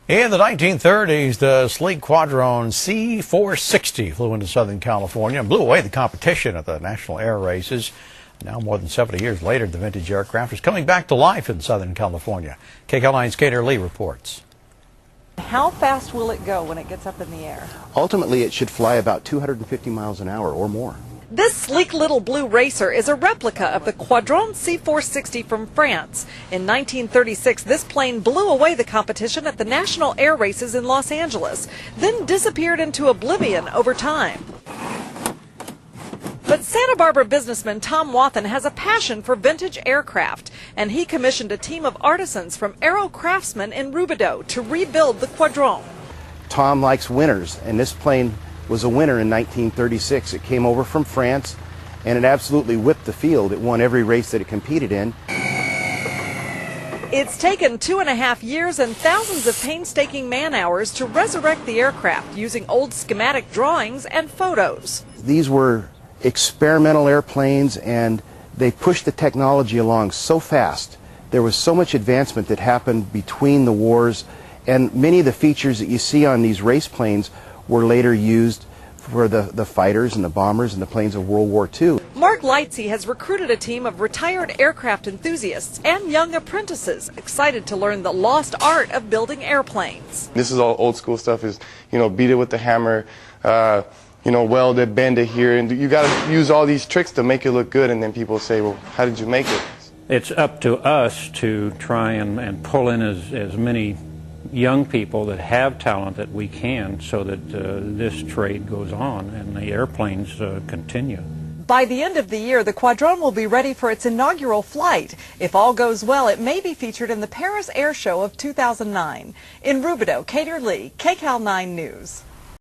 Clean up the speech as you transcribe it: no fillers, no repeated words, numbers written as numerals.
In the 1930s, the sleek Quadrone C-460 flew into Southern California and blew away the competition at the National Air Races. Now, more than 70 years later, the vintage aircraft is coming back to life in Southern California. KCAL9's Kater Lee reports. How fast will it go when it gets up in the air? Ultimately, it should fly about 250 miles an hour or more. This sleek little blue racer is a replica of the Quadrone C-460 from France. In 1936, this plane blew away the competition at the National Air Races in Los Angeles, then disappeared into oblivion over time. But Santa Barbara businessman Tom Wathen has a passion for vintage aircraft, and he commissioned a team of artisans from Aero Craftsmen in Rubidoux to rebuild the Quadrone. Tom likes winners, and this plane was a winner in 1936. It came over from France, and it absolutely whipped the field. It won every race that it competed in. It's taken 2.5 years and thousands of painstaking man-hours to resurrect the aircraft using old schematic drawings and photos. These were experimental airplanes, and they pushed the technology along so fast. There was so much advancement that happened between the wars, and many of the features that you see on these race planes were later used for the fighters and the bombers and the planes of World War II. Mark Lightsey has recruited a team of retired aircraft enthusiasts and young apprentices excited to learn the lost art of building airplanes. This is all old school stuff, is, beat it with the hammer, weld it, bend it here, and you got to use all these tricks to make it look good, and then people say, well, how did you make it? It's up to us to try and pull in as many young people that have talent that we can, so that this trade goes on and the airplanes continue. By the end of the year, the Quadrone will be ready for its inaugural flight. If all goes well, it may be featured in the Paris Air Show of 2009. In Rubidoux, Kater Lee, KCAL9 News.